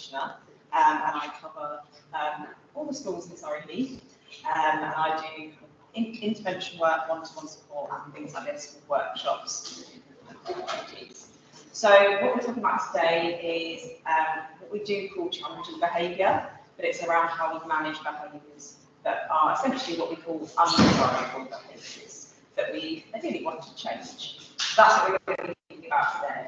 practitioner, and I cover all the schools in Surrey Heath, and I do intervention work, one-to-one support, and things like this with workshops. So what we're talking about today is what we do call challenging behaviour, but it's around how we manage behaviours that are essentially what we call undesirable behaviours that we ideally want to change. That's what we're going to be thinking about today.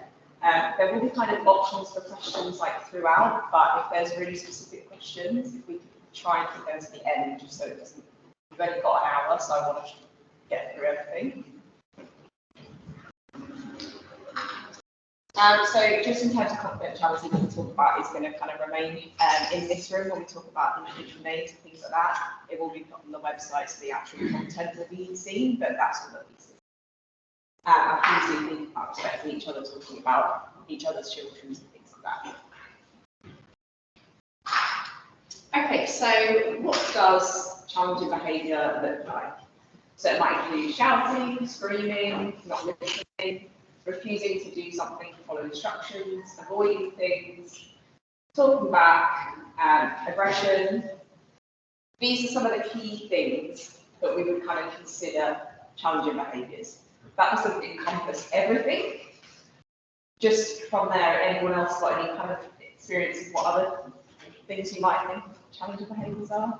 There will be kind of options for questions like throughout, but if there's really specific questions, if we could try and keep them to the end, just so it doesn't. We've only got an hour, so I want to get through everything. So just in terms of confidentiality, what we talk about is going to kind of remain in this room when we talk about individual names and things like that. It will be put on the website, so the actual content will be seen, but that's all that we see. And please do think about respecting each other, talking about each other's children and things like that. Okay, so what does challenging behaviour look like? So it might include shouting, screaming, not listening, refusing to do something to follow instructions, avoiding things, talking back, aggression. These are some of the key things that we would kind of consider challenging behaviours. That doesn't encompass everything. Just from there, anyone else got any kind of experience of what other things you might think challenging behaviours are?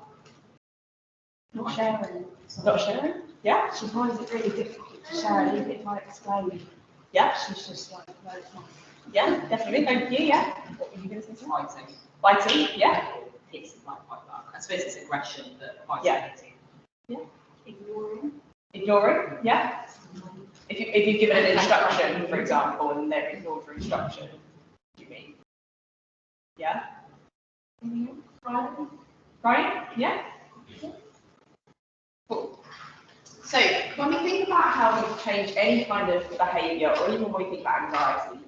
Not sharing. Not sharing? Yeah. She finds it really difficult to share, even if I explain. Yeah. She's just like, no, it's not. Yeah, definitely. Thank you. Yeah. What were you going to say? Fighting. Fighting. Yeah. It's like that. I suppose it's aggression, but fighting. Yeah. Yeah. Ignoring. Ignoring. Yeah. If you've given an instruction, for example, and they've ignored your instruction, what do you mean? Yeah. Crying. Crying. Yeah. Cool. So when we think about how we change any kind of behaviour, or even when we think about anxiety,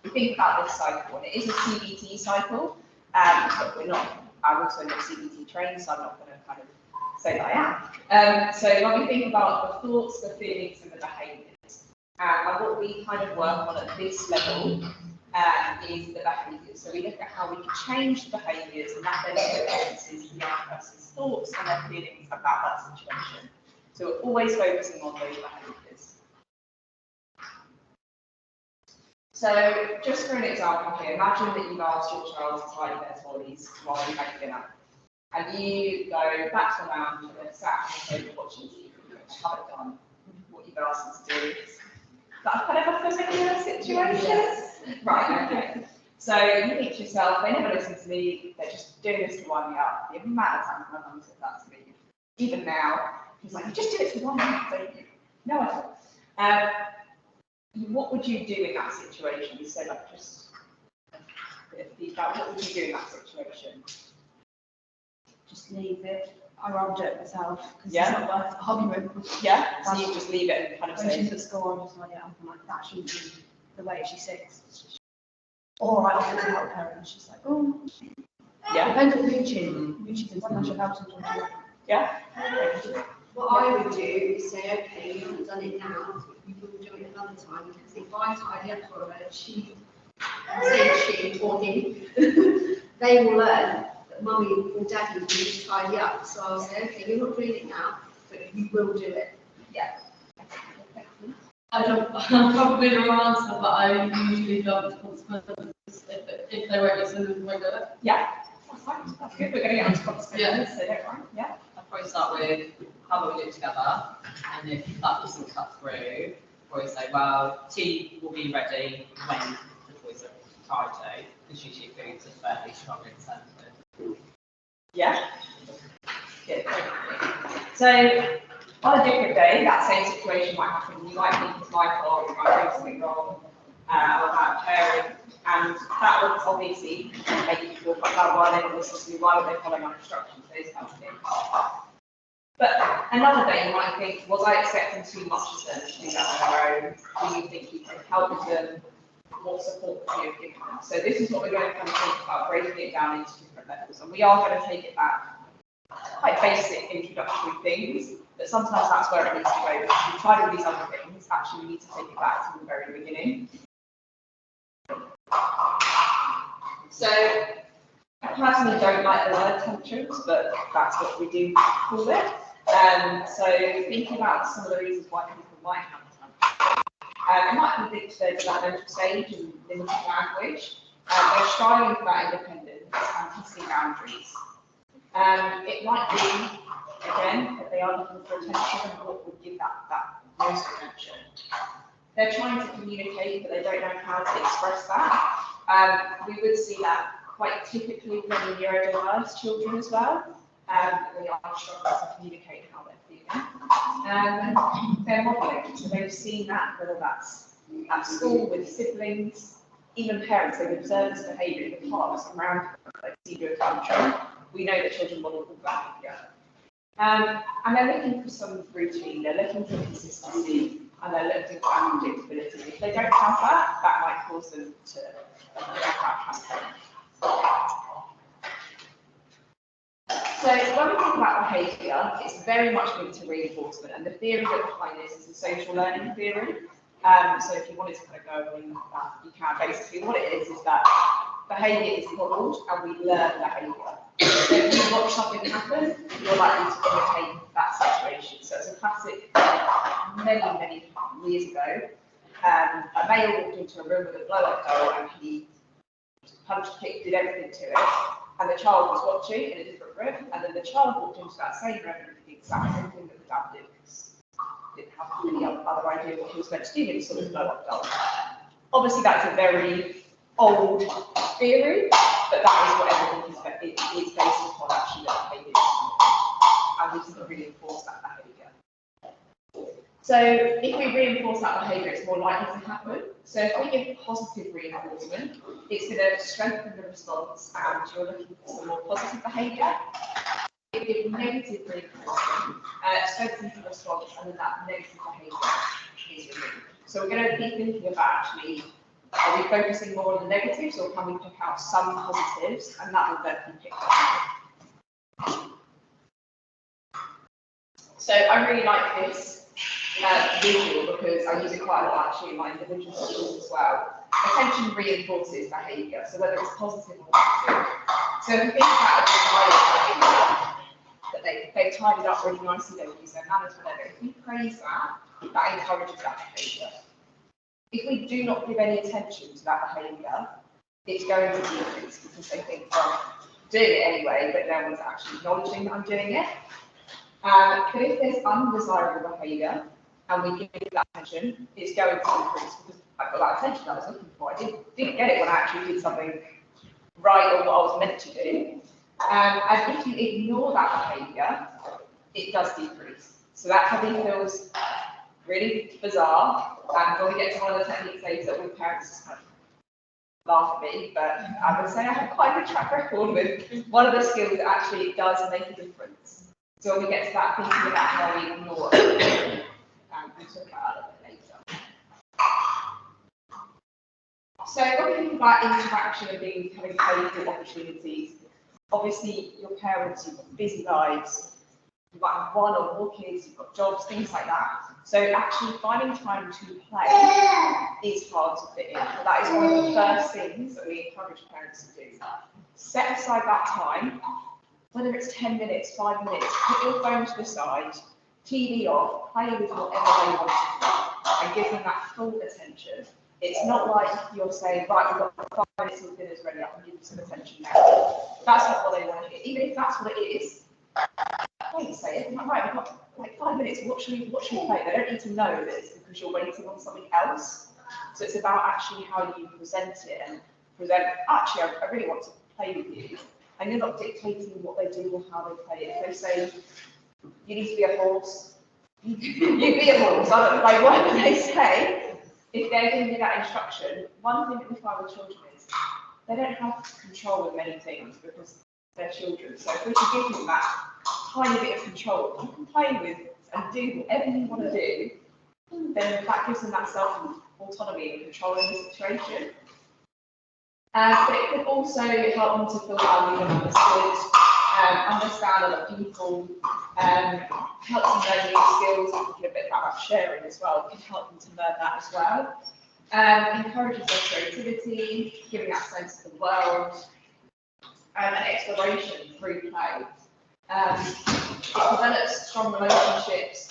we think about this cycle, and it is a CBT cycle, but we're not. I'm also not CBT trained, so I'm not going to kind of say that I am. So when we think about the thoughts, the feelings, and the behaviours, and what we kind of work on at this level is the behaviours. So we look at how we can change the behaviours, and that then influences the other person's thoughts and their feelings about that situation. So we're always focusing on those behaviours. So just for an example here, imagine that you've asked your child to tidy their toys while you make dinner. And you go back to the lounge and they're sat on the sofa watching TV, which haven't done what you've asked them to do. That's kind of a familiar situation. Right, okay. So you think to yourself, they never listen to me, they're just doing this to wind me up. The amount of times my mum said that to me, even now, he's like, you just do it to wind me up, don't you? No, I don't. What would you do in that situation? So like just a bit of feedback, what would you do in that situation? Just leave it. I'd rather do it myself because Yeah. it's not worth arguing. Yeah, so you just leave it and kind of When say, she's at school, I'm just like, yeah, I'm like, that shouldn't be the way she's 6. Or I offer to help her and she's like, oh. yeah, Depends on who she's in. Sometimes she'll help, sometimes she won't. yeah. What I would do is say, okay, you haven't done it now, you will do it another time, because if I tidy up for her, she or him, they will learn that mummy or daddy need to tidy up. So I'll say, okay, you're not doing it now, but you will do it. Yeah. I don't, I'm probably the wrong answer, but I usually go to consequences if they won't listen and won't do it. Yeah, that's fine. That's good. We're going to get on to consequences, so don't worry. Yeah. I'll probably start with how about we do it together, and if that doesn't cut through, probably say, well, tea will be ready when the toys are tidy, because usually foods are fairly strong in terms. Yeah. Good. So on a different day, that same situation might happen. You might think it's my fault, you might do something wrong, or about caring, and that would obviously make you feel quite bad. Why they don't listen to me? Why would they follow my instructions? Those kinds of things. But another day you might think, was I expecting too much of them to do that on their own? Do you think you can help them? What support would you have given them? So this is what we're going to kind of think about, breaking it down into different levels. And we are going to take it back, quite basic introductory things, but sometimes that's where it needs to go. Because we've tried all these other things, actually we need to take it back to the very beginning. So personally don't like the word tantrums, but that's what we do call it. So thinking about some of the reasons why people might have tantrums. It might be linked to their developmental stage and limited language. They're striving for that independence and testing boundaries. It might be, again, that they are looking for attention and what would give that most attention. They're trying to communicate, but they don't know how to express that. We would see that quite typically when in neurodiverse children as well. They are struggling to communicate how they're feeling. They're modeling, so they've seen that, whether that's at school with siblings, even parents, they've observed this behaviour in the class around like severe tantrum. We know that children model all behaviour. And they're looking for some routine, they're looking for consistency, and they're looking for unpredictability. If they don't have that, that might cause them to have that happen. So when we think about behaviour, it's very much linked to reinforcement, and the theory that behind this is a social learning theory. So if you wanted to kind of go and that, you can. Basically, what it is that behaviour is modelled, and we learn behaviour. So if you watch something happen, you're likely to imitate that situation. So it's a classic, many years ago. A male walked into a room with a blow-up doll, and he punched, kicked, did everything to it. And the child was watching in a different room, and then the child walked into that same room and did the exact same thing that the dad did, because he didn't have any other idea what he was meant to do when he saw this blow-up doll. Obviously, that's a very old theory, but that is what everything is based upon, actually, that behaviour. And we just reinforce that behaviour. So if we reinforce that behaviour, it's more likely to happen. So if we give positive reinforcement, it's going to strengthen the response, and you're looking for some more positive behaviour. If we give negative reinforcement, strengthens the response, and then that negative behaviour is removed. So we're going to be thinking about actually, are we focusing more on the negatives, or can we pick out some positives, and that will then be picked up. So I really like this visual, because I use it quite a lot actually in my individual skills as well. Attention reinforces behaviour, so whether it's positive or negative. So if you think about that they've tidied up really nicely, they've used their manners, whatever. If we praise that, that encourages that behaviour. If we do not give any attention to that behaviour, it's going to decrease, because they think, well, I'm doing it anyway, but no one's actually acknowledging that I'm doing it. But if there's undesirable behaviour, and we give that attention, it's going to increase, because I've got that attention I was looking for. I didn't get it when I actually did something right, or what I was meant to do. And if you ignore that behaviour, it does decrease. So that probably feels really bizarre. And when we get to one of the techniques later, all parents just kind of laugh at me, but I would say I have quite a good track record with one of the skills that actually does make a difference. So when we get to that, thinking about how we ignore it, we'll talk about that a bit later. So when we think about interaction and having playful opportunities, obviously your parents, you've got busy lives, you might have one or more kids, you've got jobs, things like that. So actually finding time to play is hard to fit in. That is one of the first things that we encourage parents to do. Set aside that time, whether it's 10 minutes, 5 minutes, put your phone to the side, TV off, play with whatever they want to do, and give them that full attention. It's not like you're saying, right, we've got 5 minutes till dinner's ready, I can give you some attention now. That's not what they want to hear. Even if that's what it is, don't say it. Right, we've got like 5 minutes, what should we play? They don't need to know that it's because you're waiting on something else. So it's about actually how you present it, and present, actually, I really want to play with you. And you're not dictating what they do or how they play it. If they say, you need to be a horse, you be a horse. I don't know, like, whatever they say, if they're giving you that instruction, one thing that we find with children is they don't have control of many things because they're children. So if we can give them that tiny bit of control, you can play with and do whatever you want to do, then that gives them that self-autonomy and control in the situation. But it could also help them to feel valued and understood, understand other people, help them learn new skills, and a bit about sharing as well. It can help them to learn that as well. Encourages their creativity, giving that sense of the world. and exploration through play. It develops strong relationships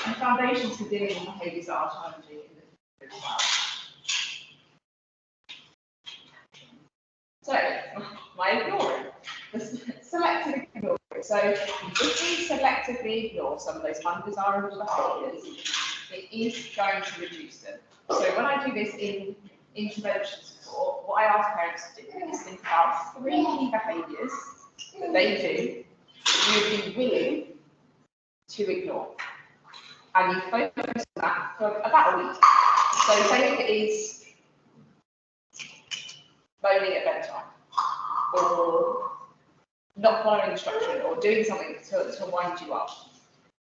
and foundations for dealing with behaviours that are challenging in the future as well. So, my ignoring, the selective ignoring. So, if we selectively ignore some of those undesirable behaviours, it is going to reduce them. So, when I do this in intervention support, what I ask parents to do is think about 3 key behaviours that they do that you would be willing to ignore. And you focus on that for about a week. So say if it is moaning at bedtime, or not following instruction, or doing something to wind you up.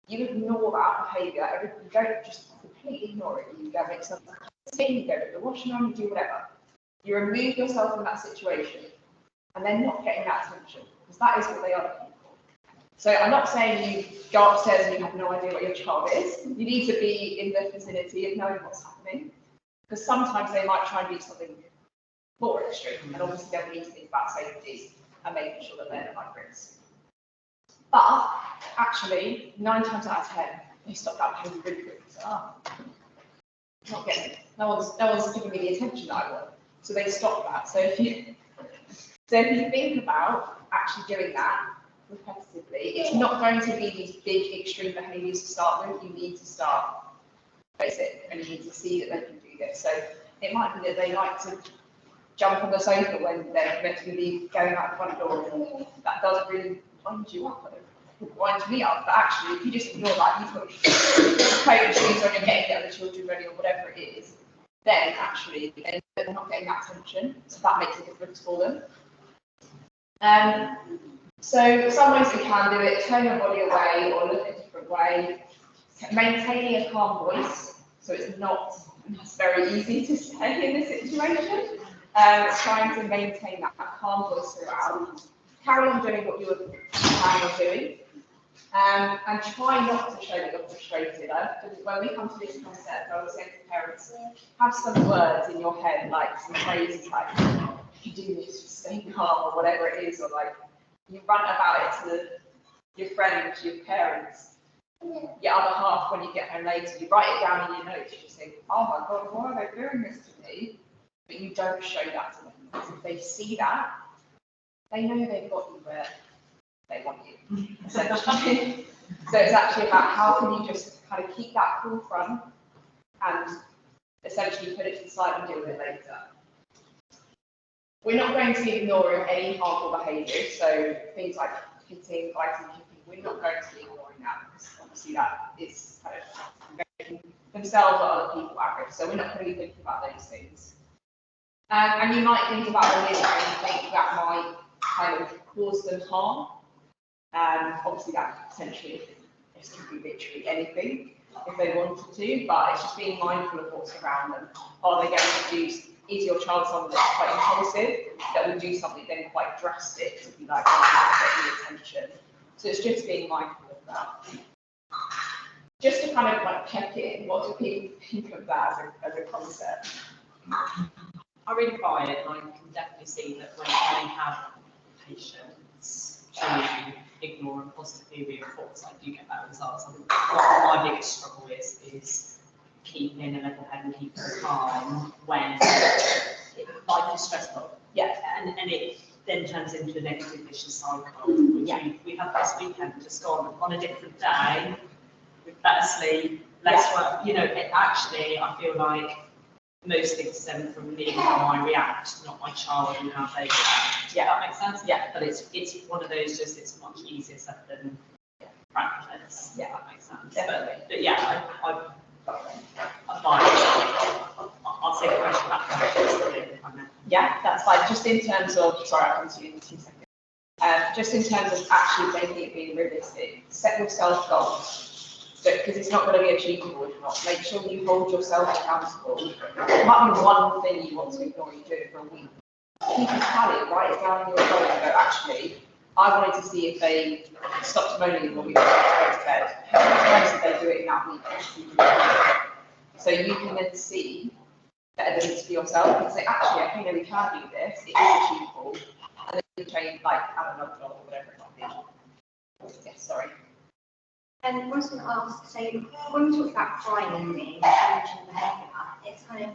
You ignore that behaviour. You don't just completely ignore it. You go make something, you go to the washing room, you do whatever. You remove yourself from that situation, and they're not getting that attention, because that is what they are looking for. So I'm not saying you go upstairs and you have no idea what your child is. You need to be in the vicinity of knowing what's happening, because sometimes they might try and do something more extreme, and obviously then we need to think about safety and making sure that they're not at risk. But actually, 9 times out of 10, they stop that behaviour really quickly. So, not getting it. No one's giving me the attention that I want. So they stop that. So if you think about actually doing that repetitively, it's not going to be these big extreme behaviours to start with. You need to start basic, and you need to see that they can do this. So it might be that they like to jump on the sofa when they're meant to be going out the front door, and that does really wind you up. It winds me up, but actually, if you just ignore that, you've got coat shoes on, you're getting the children ready, or whatever it is, then actually they're not getting that attention, so that makes a difference for them. So some ways we can do it: turn your body away or look a different way, maintaining a calm voice, so it's not very easy to stay in this situation. Trying to maintain that calm voice throughout. Carry on doing what you were planning on doing, and try not to show that you're frustrated. When we come to this concept, I was saying to parents, have some words in your head, like some phrases like, if you do this, just stay calm, or whatever it is, or like, you rant about it to your friends, your parents, your other half when you get home later, you write it down in your notes, you just think, oh my God, why are they doing this to me? But you don't show that to them, because if they see that, they know they've got you where they want you, essentially. So it's actually about how can you just kind of keep that cool front and essentially put it to the side and deal with it later. We're not going to be ignoring any harmful behaviours, so things like hitting, biting, kicking, we're not going to be ignoring that, because obviously that is kind of making themselves or other people at risk, so we're not going to be thinking about those things. And you might think about the limit and think that might kind of cause them harm. Obviously that potentially, this could be literally anything if they wanted to, but it's just being mindful of what's around them. Are they going to do, is your child someone that's quite impulsive, that will do something then quite drastic to be like, oh, get the attention. So it's just being mindful of that. Just to kind of like check in, what do people think of that as a concept? I really buy it, and I can definitely see that when I have patience to ignore and positively reinforce, I do get better results. What my biggest struggle is keeping a level head and keeping calm when life is stressful. Yeah. And it then turns into a negative vicious cycle, which we have this weekend just gone on a different day, with better sleep, less work. You know, actually, I feel like most things stem from me and how I react, not my child and how they react. Yeah. That makes sense? Yeah. But it's one of those, just it's much easier said than practice. Yeah. That makes sense. Definitely. But yeah, I buy it. I'll take a question back if I may. Yeah, that's fine. Just in terms of, sorry, I'll come to you in 2 seconds. Just in terms of actually making it being realistic, set yourself goals. Because it's not going to be achievable if not. Make sure you hold yourself accountable. It might be one thing you want to ignore, you do it for a week. Keep a tally, write it down in your phone and go, actually, I wanted to see if they stopped moaning when we went to bed. How many times did they do it in that week? So you can then see the evidence for yourself and say, actually, I think we can do this, it is achievable. and then you change, like, add another job or whatever it might be. Yes, sorry. And I was going to ask, so when we talk about crying and being challenging behaviour, it's kind of,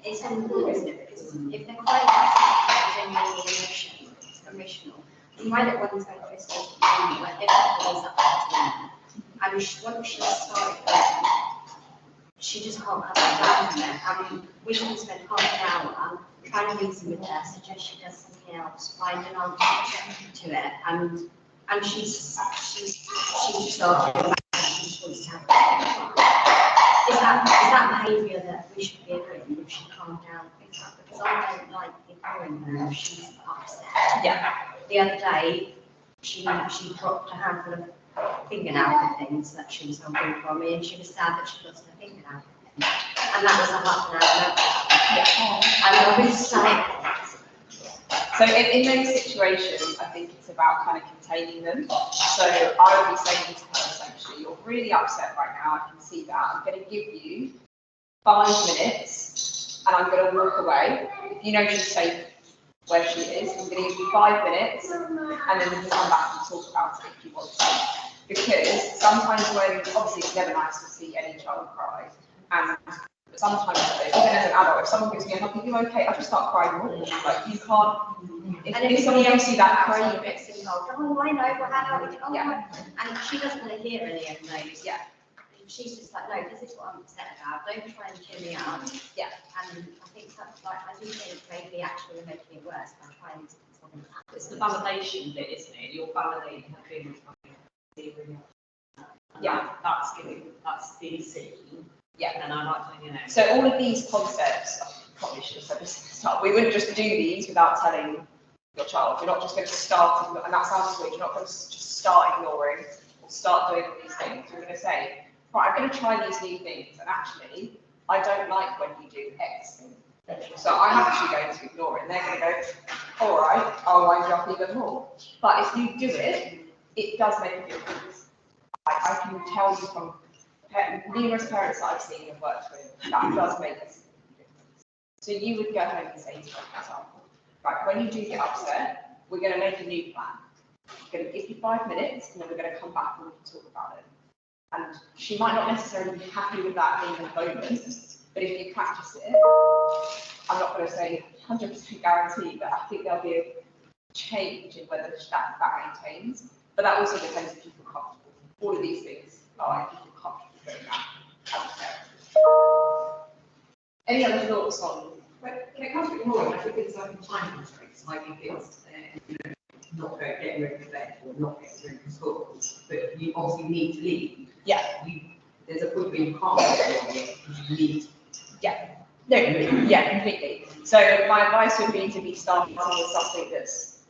it's important, isn't it? Because if they're crying about something that's genuinely emotional, my little one's going through a stage of behaviour where everything is up to them. And once she started crying, she just can't come down from it. We can spend half an hour trying to reason with her, suggest she does something else, find an answer to it, and she's just arguing back, she just wants to have it. Is that behaviour that we should be agreeing if she calmed down? Because I don't like ignoring her if she's upset. Yeah. The other day, she dropped a handful of fingernail things that she was helping from me, and she was sad that she lost her fingernail. And that was a half an hour. And I was like, so in those situations, I think it's about kind of containing them. So I would be saying to her essentially, you're really upset right now, I can see that. I'm going to give you 5 minutes and I'm going to walk away. If you know she's safe where she is, I'm going to give you 5 minutes and then we can come back and talk about it if you want to. Because sometimes when, obviously it's never nice to see any child cry, and sometimes, even as an adult, if someone gives me a hug, are you okay? I just start crying more. Like, you can't, if someone gives you that crying, gets involved, oh, I know, well, how do we, oh, yeah. And she doesn't want to hear any of those. Yeah. She's just like, no, this is what I'm upset about, don't try and cheer me up. Yeah. And I think that's like, I do think maybe actually we're making it worse by trying to solve it. It's the validation bit, isn't it? You're validating her feelings by being that's being seen. Yeah. And I like to, you know. So all of these concepts, I probably should have said this at the start, we wouldn't just do these without telling your child. You're not just going to start, and that sounds weird, you're not going to just start ignoring or start doing all these things. You're going to say, right, I'm going to try these new things, and actually, I don't like when you do X. So I'm actually going to ignore it, and they're going to go, all right, I'll wind you up even more. But if you do it, it does make a difference. I can tell you from numerous parents that I've seen and worked with, that does make a difference. So you would go home and say to her, for example, right, when you do get upset, we're going to make a new plan. We're going to give you 5 minutes, and then we're going to come back and we can talk about it. And she might not necessarily be happy with that in the moment, but if you practice it, I'm not going to say 100% guarantee, but I think there'll be a change in whether that maintains. But that also depends if you feel comfortable. All of these things are if you feel comfortable doing that. Any other thoughts on? When it comes to ignoring, I think it's like time constraints. Like if it's not getting ready for bed or not getting ready for school, but you obviously need to leave. Yeah. There's a point where you can't ignore it because you need. Yeah. No, yeah, completely. So my advice would be to be starting with something that's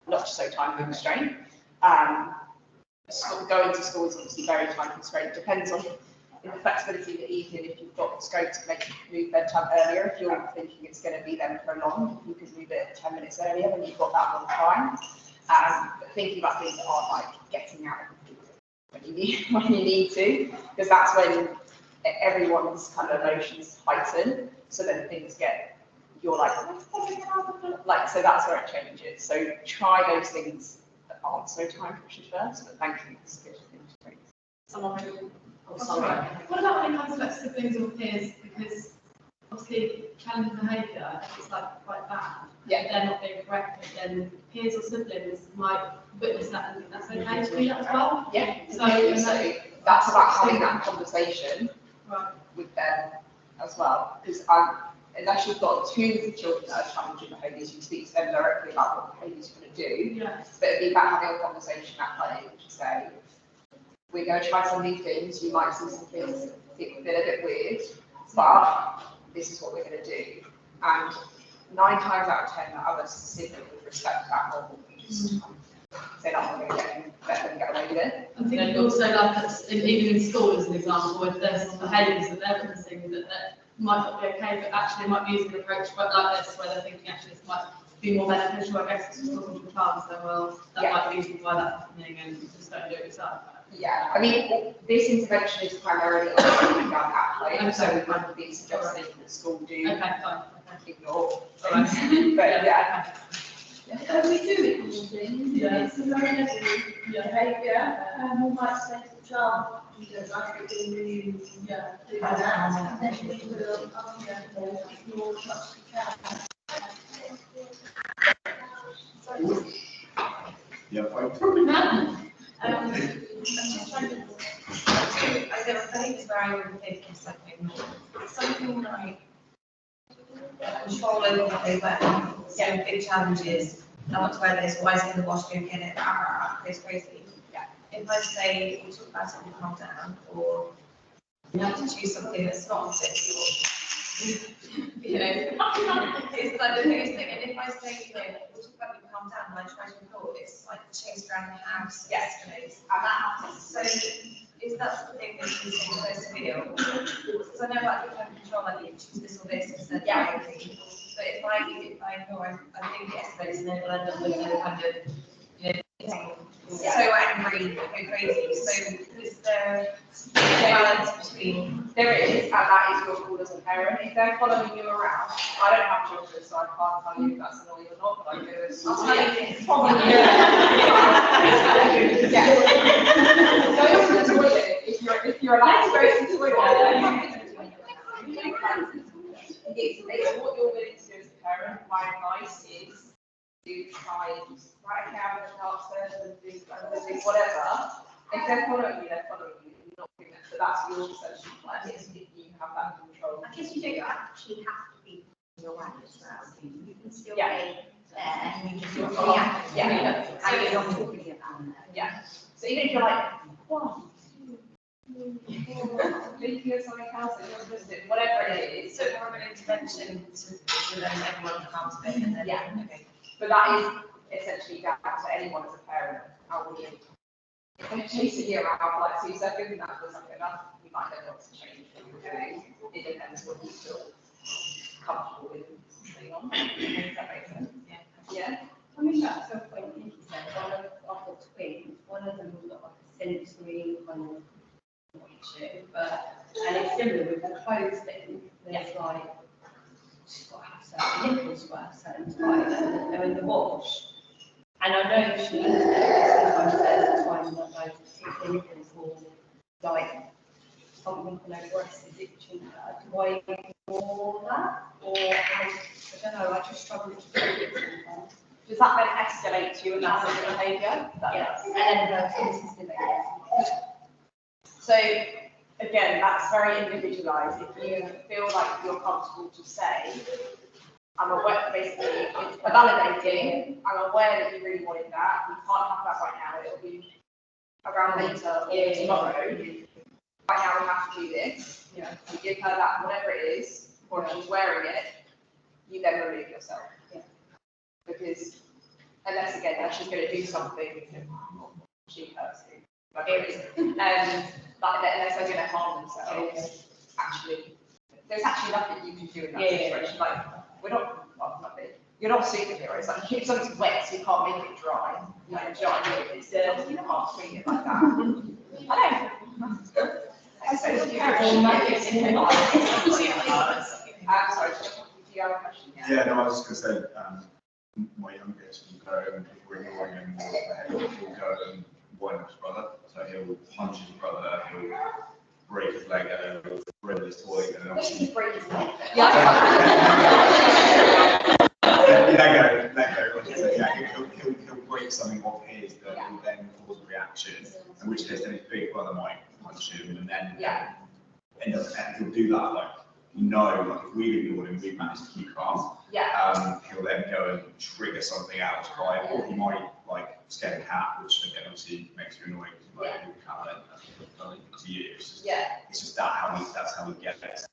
not so time constrained. Going to school is obviously very time constrained. Depends on the flexibility of the evening. If you've got scope to make move bedtime earlier, if you're thinking it's going to be then prolonged, you could move it 10 minutes earlier when you've got that more time. But thinking about things that aren't like getting out when you need to, because that's when everyone's kind of emotions heighten. So then things get, you're like, so that's where it changes. So try those things that aren't so time pressured first, but thankfully it's good things to Someone who, What about when it comes to like siblings or peers? Because obviously challenging behaviour, if it's like quite bad, Yeah. they're not being corrected, then peers or siblings might witness that and think that's okay to do that as well. Yeah. So That's about having that conversation with them as well. Because unless you've got 2 children that are challenging behaviours, you speak to them directly about what behaviours you're going to do. yes. But it'd be about having a conversation at play to say, we're going to try some new things. You might see some things that feel a bit weird, but this is what we're going to do. And 9 times out of 10, the other sibling would respect that more than you just say, I'm going to let them get away with it. I think also like even in school as an example, if there's behaviours that they're witnessing that might not be okay, but actually might be using an approach like this where they're thinking actually this might be more beneficial, I guess, to talking to the child, so well, that might be reason why that's happening and just don't do it yourself. Yeah, I mean, this intervention is primarily on done at play, so we wouldn't be suggesting that school do Okay, fine. ignore Alright. things. But yeah, We do ignore things, Yeah. it's a very negative behaviour, we might say to the child, you don't like it when you Yeah. do that, and then we will, ignore as much as we can. Yeah, fine. I'm just trying to, I think it's where I would think it's like, something like control over what they wear, so big challenges, I want to wear this, why is it in the wash, go get it, goes crazy. Yeah. If I say, we talk about it and calm down, or you have to choose something that's not sexual, you know, it's like the biggest thing, and if I say, you know, we'll talk about you calm down, and I try to ignore, it's like chased around the house, escalates, and that happens, so is that the thing that you say supposed to feel? Because I know about the kind of control, like you choose this or this instead of I agree. But if I ignore, I think it escalates and then it'll end up with a kind of, you know, getting so angry, go crazy. So is there a balance between? There is, and that is your call as a parent. If they're following you around, I don't have children, so I can't tell you if that's annoying or not, but I do it. I'll tell you this. Probably. Go to the toilet, if you're allowed to go to the toilet. It's what you're willing to do as a parent. My advice is to try and write a camera upstairs and do whatever. If they're following you, they're following you. You're not doing that, but that's your social plan. If you have that control. I guess you don't actually have to be your way as well. You can still Yeah. be there and you just Yeah. react. Yeah. And you're not talking about it. Yeah. So even if you're like, 1, 2, 3, thinking of something else that you're supposed to do, whatever it is. So more of an intervention to then everyone comes back and then, Yeah. okay. But that is essentially down to anyone as a parent. How will you? If they chase it around for like 2 seconds, that was something enough, you might then want to change what you're doing. It depends what you feel comfortable with staying on. Does that make sense? Yeah. Yeah. I mean, that's a point you said, one of the twins, one of them was got like a sensory kind of issue, but, and it's similar with the clothes thing, there's like, she's got to have certain nipples for a certain time, and they're in the wash. And I know she sometimes says times that like particular nipples will like something on her breast is itching her. Do I ignore that? Or I don't know, I just struggle to do it sometimes. Does that then escalate to you and that's a behaviour? Yes, and then the consistent again. So again, that's very individualised. If you feel like you're comfortable to say, I'm aware, basically, it's validating, I'm aware that you really wanted that, we can't have that right now, it'll be around later or tomorrow. Right now we have to do this. Yeah. You give her that, whatever it is, or if she's wearing it, you then remove yourself. Yeah. Because unless again, that she's going to do something, she hurts you. Like unless they're going to harm themselves, actually, there's actually nothing you can do in that situation. Like, we're not, well, not big. You're not superheroes. Like, if something's wet, you can't make it dry. Like, dry, it's dirty, you can't treat it like that. I know. I suppose you can. I'm sorry, do you have a question? Yeah, no, I was just going to say, my youngest will go and if we're ignoring him, he'll go and wind up his brother. So he'll punch his brother, he'll break his leg, he'll rip his toy, and then obviously. Break his leg. Let go. So, yeah, he'll break something of his that will then cause a reaction, in which case then his big brother might punch him, and then end up, and he'll do that, like, like if we've ignored him, we've managed to keep calm. Yeah. He'll then go and trigger something else, right? Or he might like scare the cat, which again obviously makes you annoying because you might do the cat then to you. It's just that's how we get it.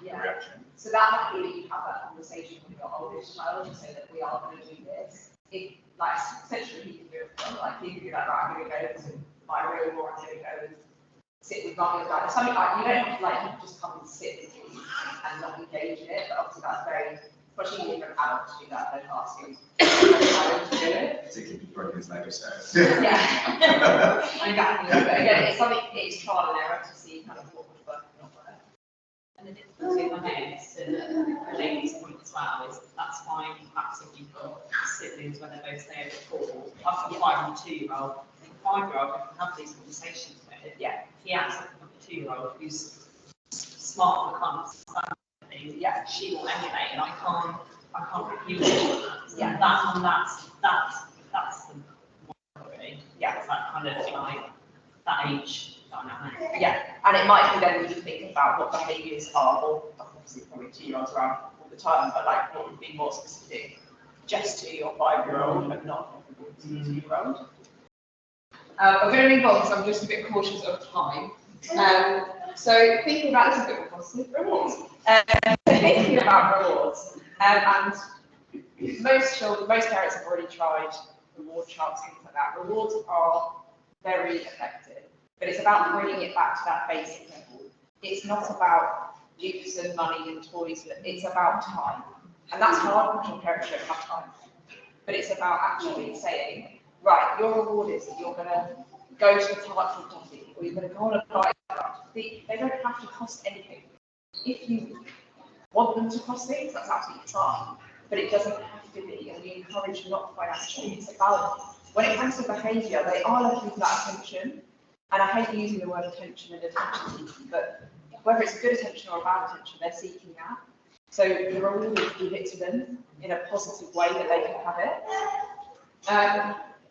Reaction. So that might be that you have that conversation with your oldest child and say that we are going to do this. If like essentially he can do it, like he can be like, right, I'm going to go to my room or I'm going to go and sit with mummy or dad. Something like you don't have to like just come and sit with me and not engage in it, but obviously that's very, especially if you're an adult to do that, then asking to do it. Particularly if you break his leg or so. Yeah. Exactly. But again, it's something, it's trial and error to see kind of what would work and not work. And the difficulty in my head to Lady's point as well is that's fine, perhaps if you've got siblings where they both stay over 4. I've got a 5 and a 2-year-old. The 5-year-old I can have these conversations with. Yeah. He has a 2-year-old who's smart and can't understand things. Yeah. She will emulate, and I can't refuse it. Yeah. That's the worry. Yeah. It's that kind of like that age dynamic. Yeah, and it might be then when you think about what behaviours are, or obviously probably 2-year-olds around all the time, but like what would be more specific just to your 5-year-old, but not to your 2-year-old. I'm going to move on because I'm just a bit cautious of time. So thinking about this is a bit more positive rewards. Thinking about rewards, and most parents have already tried reward charts, things like that. Rewards are very effective, but it's about bringing it back to that basic level. It's not about gifts and money and toys, it's about time. And that's hard because your parents don't have time. But it's about actually saying, right, your reward is that you're going to go to the park for coffee, or you're going to go on a bike. They don't have to cost anything. If you want them to cost things, that's absolutely fine. But it doesn't have to be, and we encourage not financially, it's a balance. When it comes to behaviour, they are looking for that attention. And I hate using the word attention and attention seeking, but whether it's good attention or bad attention, they're seeking that. So the reward is give it to them in a positive way that they can have it.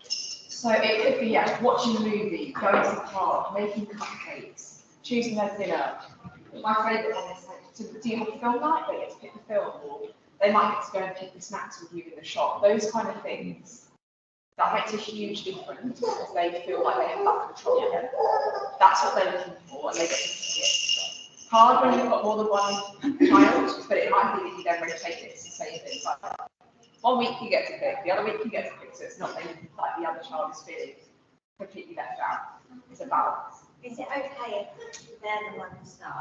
So it could be, yeah, watching a movie, going to the park, making cupcakes, choosing their dinner. My favourite one is like, do you have a film night? They get to pick the film, or they might get to go and pick the snacks with you in the shop. Those kind of things. That makes a huge difference because they feel like they have that control again. That's what they're looking for, and they get to pick it. Hard when you've got more than one child, but it might be that you then rotate it to say things like 1 week you get to pick, the other week you get to pick, so it's not like the other child is feeling completely left out. It's a balance. Is it okay if they're the ones that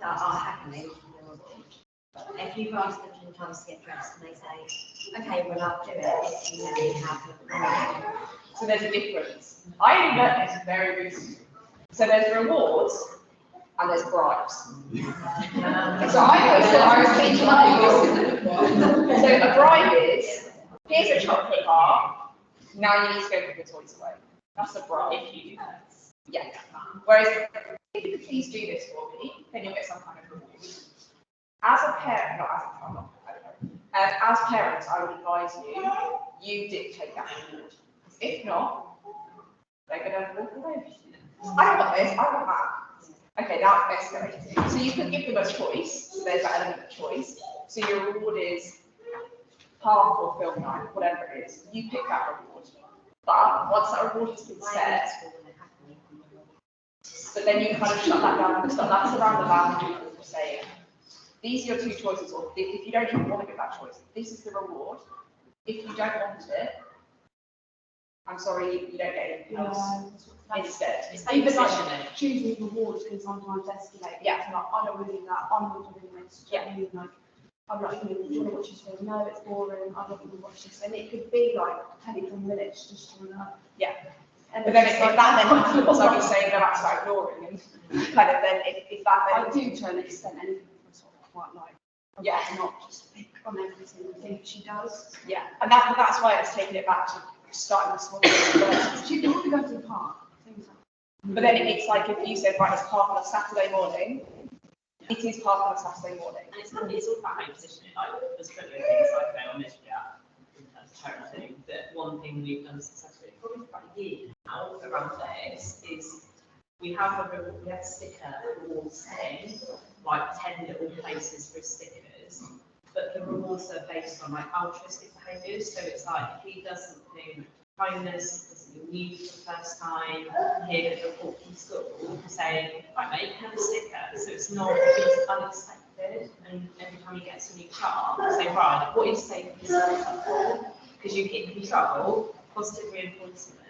are happening? If you've asked them 10 times to get dressed and they say, okay, well, I'll do it if you let me have it. So there's a difference. I only learned this very recently. So there's rewards and there's bribes. So I was thinking like this. So a bribe is, here's a chocolate bar, now you need to go put your toys away. That's a bribe. If you do that. Yeah. Whereas if you could please do this for me, then you'll get some kind of reward. As a parent, not as a child, as parents, I would advise you dictate that reward. If not, they're going to walk away. I don't want this, I want that. Okay, now it's escalating. So you can give them a choice, so there's that element of choice. So your reward is park or film night, whatever it is, you pick that reward. But once that reward has been set, but then you kind of shut that down and start. That's around the boundary of saying, these are your 2 choices, or if you don't even want to give that choice, this is the reward. If you don't want it, I'm sorry, you don't get anything else instead. Even like choosing rewards can sometimes escalate. Yeah. Like, I don't want to do that, I'm not doing this. Yeah. Like, I'm not going to watch this film. No, it's boring. I'm not going to watch this. And it could be like 10 minutes just on that. Yeah. And But then it's if like that then influences what you're saying, no, that's about ignoring, and kind of then if that I then. do to an extent anything from sort of quite like. Yeah. Not just pick on every single thing she does. Yeah, and that's why it's taking it back to starting with small things. She can go to the park, things like But then it's like if you said, right, it's park on a Saturday morning, it is park on a Saturday morning. And it's all about how you position it. Like, there's plenty of things like that on this in terms of parenting. That one thing we've done successfully, probably for about a year now, around this, is we have a sticker rewards thing, like 10 little places for stickers, but the rewards are based on like altruistic behaviours. So it's like if he does something kindness, does something new for the first time, here at the report from school saying, right mate, have a sticker. So it's not it's unexpected, and every time he gets a new chart, say, right, what is saving yourself up for? Because you get control, positive reinforcement,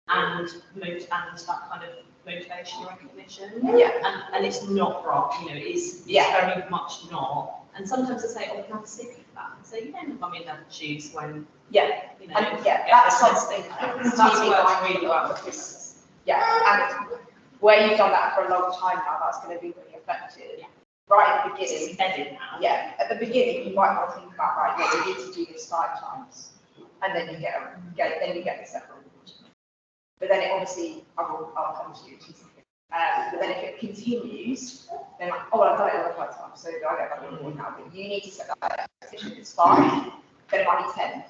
and that kind of motivation and recognition. Yeah. And it's not wrong, it's very much not. And sometimes I say, oh, can I have a sticker for that? So you don't buy me another juice when, And that's something that's that's worked really well with Christmas. Yeah, and where you've done that for a long time now, that's going to be really effective, right at the beginning. Embedded now. Yeah, at the beginning, you might want to think about, right, yeah, we need to do this 5 times, and then you get the separate reward. But then it obviously, I'll come to you. But then if it continues, then like, oh, well, I've done it all 5 times, so I get that reward now. But you need to set that expectation. If it's 5, then it might be 10,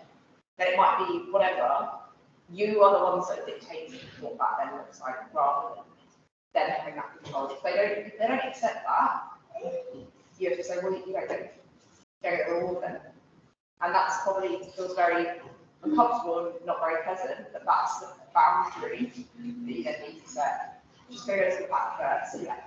then it might be whatever. You are the ones that dictate what that then looks like, rather than them having that control. If they don't accept that, you have to say, well, you don't get a reward then. And that's probably feels very uncomfortable and not very pleasant, but that's the boundary that you then need to set. Just go to the back first, yeah.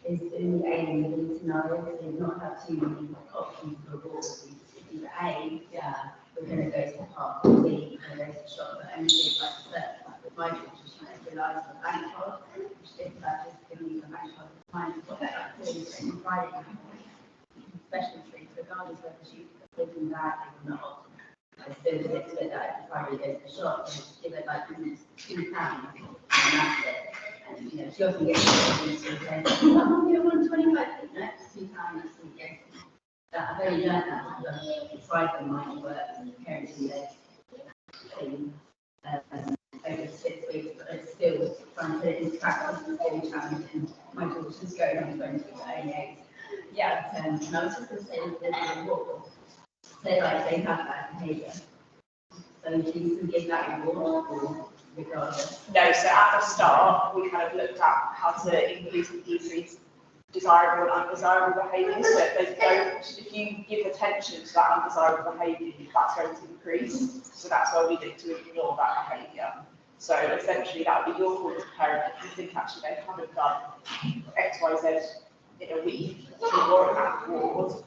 Is in the A, you need to know, so not have too many options for rewards. Either A, yeah, we're going to go to the park, or B, we're going to go to the shop, but only if like a certain type of my daughter, she might realise the bank card, which if I just give me the bank card, mine is what that is on Friday night, special treats, regardless of whether she's thinking that or not. I still get to it that Friday goes to the shop, and just give it like £2, and that's it. And, you know, she often gets into it and says, oh, you want 25, no, £2, that's the yes. I've only learned that because Friday might work parenting days over 6 weeks, but it's still trying to put it into practice, it's really challenging. My daughter's going on 20 at only 8. Yeah, and I was just going to say there's a reward. Say like they have that behaviour. So you can give that reward or regardless. No, so at the start, we kind of looked at how to increase and decrease desirable and undesirable behaviours. So if you give attention to that undesirable behaviour, that's going to increase. So that's why we need to ignore that behaviour. So essentially, that would be your fault as a parent if you think actually they haven't done X, Y, Z in a week to warrant that reward.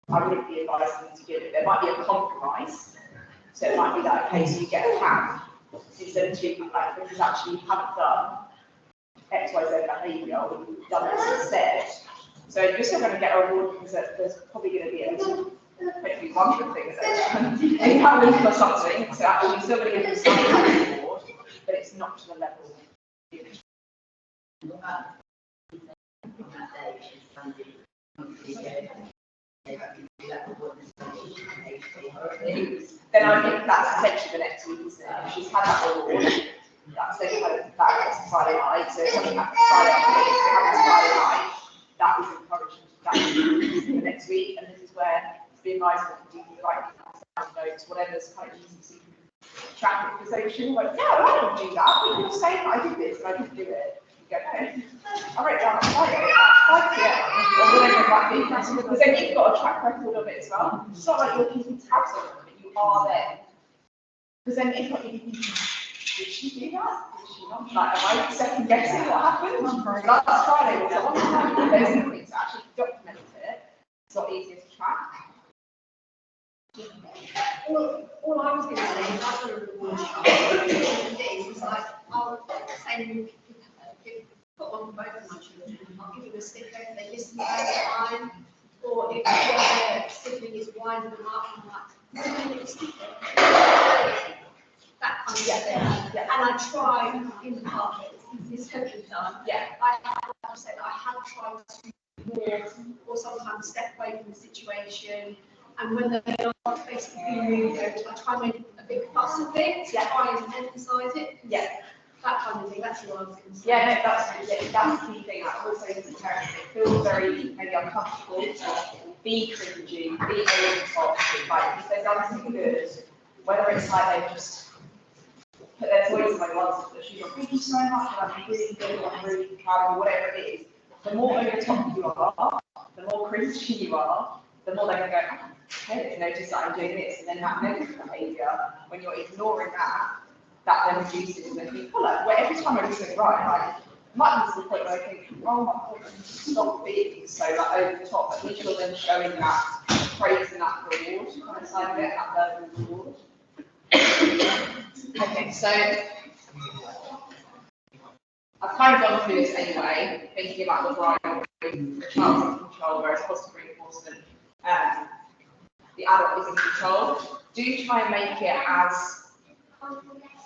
I wouldn't be advising them to give it. There might be a compromise. So it might be that, okay, so you get a pound instead of 2, like, because actually you haven't done X, Y, Z behaviour, or you've done this instead. So you're still going to get a reward because there's probably going to be a little, hopefully one good thing that you have a for something. So actually you're still going to get some reward, but it's not to the level. Then I think that's essentially the next week, isn't it? If she's had that reward, that's then kind of that Friday night. So if something happens Friday afternoon, if it happens Friday night, that is encouraging that the next week. And this is where the advisor can do the right notes, whatever's kind of easy to track it. Because they should like, yeah, well, I didn't do that. We could say I did this and I didn't do it. You go, no, I wrote down on Friday at 5 p.m. or whatever it might be. Because then you've got a track record of it as well. It's not like you're keeping tabs on it, but you are there. Because then if not, you can think, did she do that? Did she not? Like, am I second guessing what happened? Last Friday was a long time ago. There's nothing to actually document it. It's not easier to track. All I was going to say is I've got a reward chart. It's like, I'll say put on both of my children. I'll give them a sticker if they listen to the time, or if their sibling is winding them up, I'm like, that kind of thing. And I try in the past, it's totally done. Yeah. I have to say that I have tried to walk or sometimes step away from the situation. And when they are basically being moved over, I try and make a big fuss of it, try and emphasise it. Yeah. That kind of thing, that's what I was going to say. Yeah, no, that's the key thing. I also as a parent, it feels very maybe uncomfortable to be cringy, be over the top, like if they've done something good, whether it's like they just put their toys away once, but she's like, thank you so much, I'm really good, I'm really proud, or whatever it is. The more over the top you are, the more cringy you are, the more they're going to go, okay, notice that I'm doing this, and then that negative behaviour, when you're ignoring that, that then reduces, and then you feel like, well, every time I do something right, like, it might be to the point where I think, oh my God, stop being so like over the top, at least you're then showing that praise and that reward, kind of side of it, that verbal reward. Okay, so I've kind of gone through this anyway, thinking about the right, the child's in control, whereas positive reinforcement, the adult is in control. Do try and make it as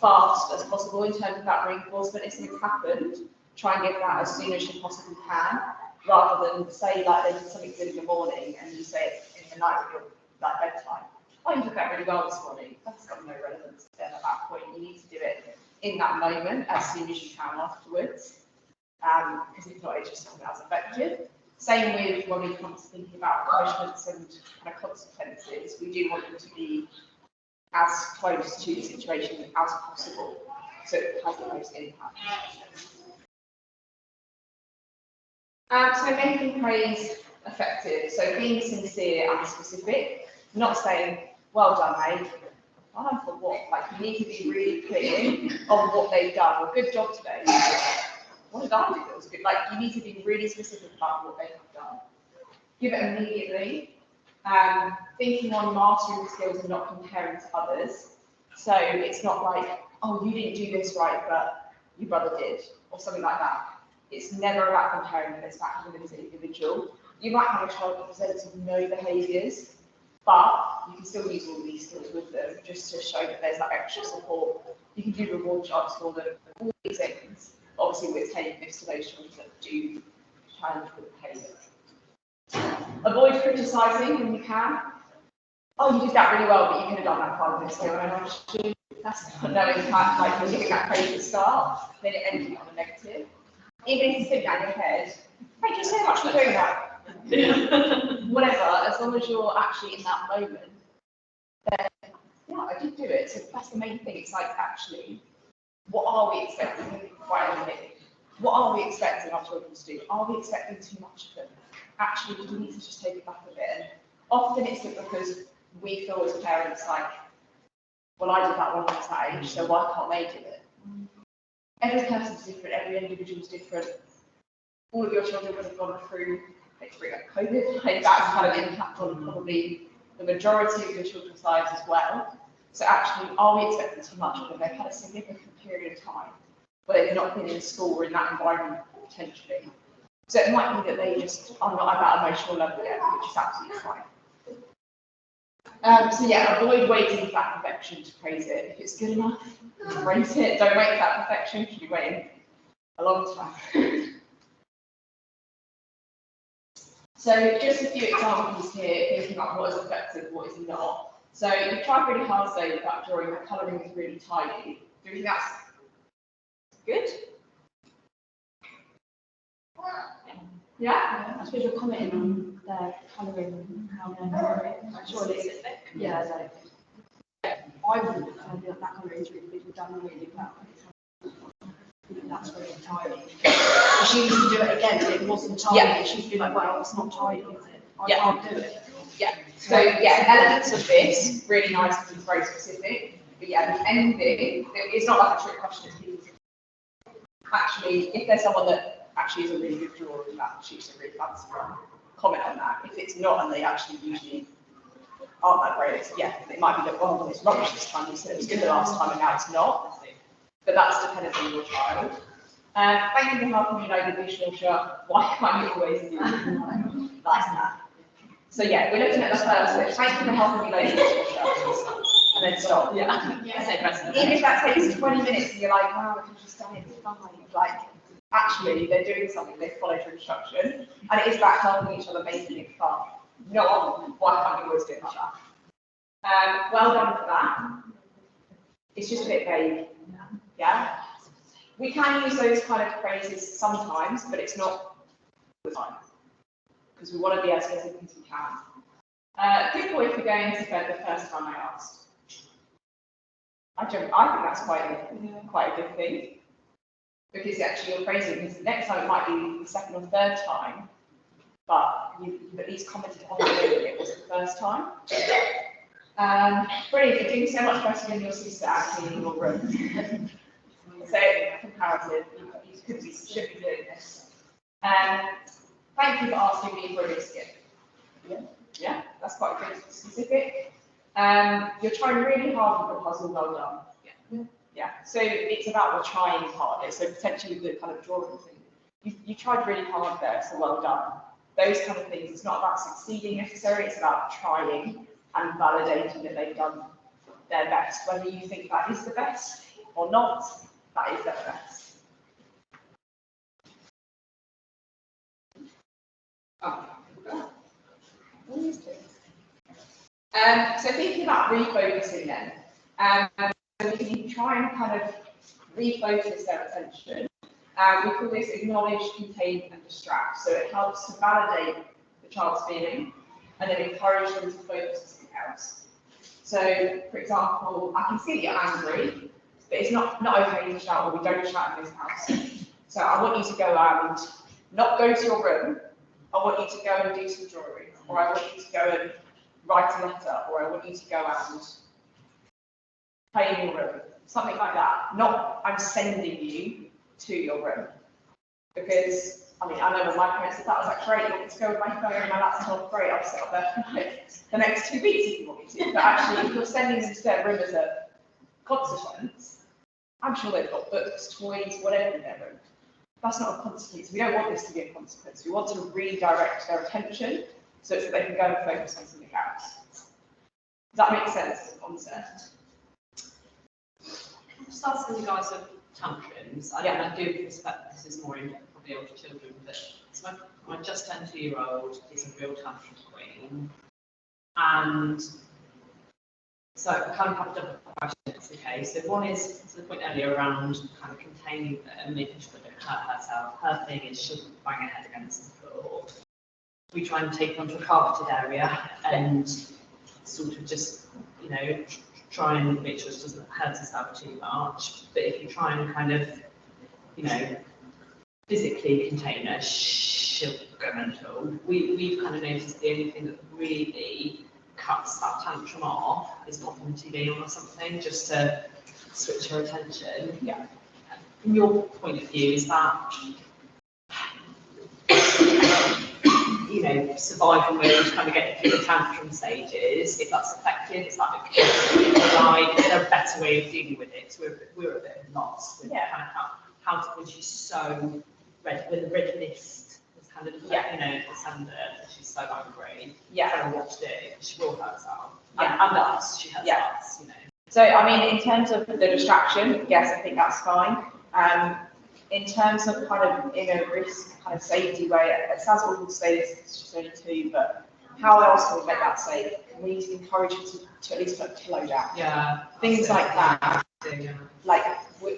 fast as possible in terms of that reinforcement. If something's happened, try and give that as soon as you possibly can, rather than say like they did something good in the morning and you say it in the night at your like bedtime. Oh, you did that really well this morning. That's got no relevance then at that point. You need to do it in that moment as soon as you can afterwards, because if not, it's just not as effective. Same with when we come to thinking about punishments and kind of consequences, we do want them to be as close to the situation as possible, so it has the most impact. So making praise effective, so being sincere and specific, not saying, well done, mate. Well done for what? Like, you need to be really clear on what they've done. Well, good job today. What did I do that was good? Like, you need to be really specific about what they have done. Give it immediately. Thinking on mastering the skills and not comparing to others. So it's not like, oh, you didn't do this right, but your brother did, or something like that. It's never about comparing them, it's about having them as an individual. You might have a child that presents with no behaviours, but you can still use all of these skills with them just to show that there's that extra support. You can do reward charts for them, all these things. Obviously, we're taking this to those children that do challenge with behaviour. Avoid criticising when you can. Oh, you did that really well, but you could have done that 5 minutes ago. And actually, that's not knowing how, like, you're giving that praise at the start, then it ends on a negative. Even if you think that in your head, thank you so much for doing that. Whatever, as long as you're actually in that moment, then, yeah, I did do it. So that's the main thing. It's like, actually, what are we expecting? What are we expecting our children to do? Are we expecting too much of them? Actually, we need to just take it back a bit. And often it's because we feel as parents like, well, I did that when I was that age, so why can't they do it? Every person's different, every individual's different. All of your children would have gone through, like COVID, like that's had an impact on probably the majority of your children's lives as well. So actually, are we expecting too much of them? They've had a significant period of time where they've not been in school or in that environment potentially. So it might be that they just are not at that emotional level yet, which is absolutely fine. So yeah, avoid waiting for that perfection to praise it. If it's good enough, praise it. Don't wait for that perfection, because you'll be waiting a long time. So just a few examples here, thinking about what is effective, what is not. So you tried really hard to say that drawing, the colouring is really tidy. Do you think that's good? Yeah? I suppose you're commenting on their colouring and how they're surely, yeah, like, I wouldn't be like that colouring is really good, you've done really well. That's really tidy. If she used to do it again and it wasn't tidy, she'd be like, well, it's not tidy, is it? I can't do it. Yeah. So yeah, elements of this, really nice and very specific. But yeah, the ending, it's not like a trick question. Actually, if there's someone that actually is a really good drawer and that shoots a really fancy one, comment on that. If it's not and they actually usually aren't that great, yeah, it might be that, well, it's rubbish this time, you said it was good the last time and now it's not. But that's dependent on your child. Thank you for helping me know the dishwasher. Why can't you always do like that? So yeah, we're looking at the first bit. Thank you for helping me load the dishwasher. And then stop. Yeah. Even if that takes 20 minutes and you're like, wow, I can just done it, it's fine. Like, actually, they're doing something, they followed your instruction. And it is about helping each other, making it fun. Not, why can't you always do it like that? Well done for that. It's just a bit vague. Yeah? We can use those kind of phrases sometimes, but it's not all the time. Because we want to be as specific as we can. Good boy for going to bed the first time I asked. I think that's quite a good thing. Because actually you're praising, because the next time it might be the second or third time, but you've at least commented on the way that it was the first time. Brilliant, you're doing so much better than your sister actually in your room. So, comparative, you should be doing this. Thank you for asking me for a biscuit. Yeah, that's quite good, specific. You're trying really hard with the puzzle, well done. Yeah, so it's about the trying part. So potentially the kind of drawing thing. You tried really hard there, so well done. Those kind of things, it's not about succeeding necessarily, it's about trying and validating that they've done their best. Whether you think that is the best, or not, that is their best. So thinking about refocusing then, so we can try and kind of refocus their attention. We call this acknowledge, contain and distract. So it helps to validate the child's feeling and then encourage them to focus on something else. So for example, I can see you're angry, but it's not okay to shout, or we don't shout in this house. So I want you to go and not go to your room. I want you to go and do some drawing, or I want you to go and write a letter, or I want you to go and play in your room, something like that. Not I'm sending you to your room. Because, I mean, I know when my parents said that, I was like, great, you want me to go with my phone and my laptop, great, I'll sit up there for like the next 2 weeks if you want me to. But actually, if you're sending them to their room as a consequence, I'm sure they've got books, toys, whatever in their room. That's not a consequence. We don't want this to be a consequence. We want to redirect their attention so that they can go and focus on something else. Does that make sense, concept? Just asking the guys of tantrums. I do suspect this is more in probably older children, but so my just turned 2-year-old is a real tantrum queen. And so I kind of have a double questions, okay? So one is, to the point earlier around kind of containing them, making sure they don't hurt herself. Her thing is she'll bang her head against the floor. We try and take her onto a carpeted area and sort of just, you know, try and make sure she doesn't hurt herself too much. But if you try and kind of, you know, physically contain her, she'll go mental. We've kind of noticed the only thing that really cuts that tantrum off is popping the TV on or something, just to switch her attention. Yeah. From your point of view, is that, you know, survival mode, kind of getting through the tantrum stages, if that's effective, is that okay? Is there a better way of dealing with it? So we're a bit lost with kind of how to, when she's so red, when the red mist is kind of, you know, December, and she's so angry, kind of what to do, she will hurt herself. And us, she hurts us, you know. So, I mean, in terms of the distraction, yes, I think that's fine. In terms of kind of in a risk kind of safety way, it sounds awful to say this, it's just only 2, but how else can we make that safe? We need to encourage you to at least put a pillow down. Yeah. Things like that. Yeah. Like,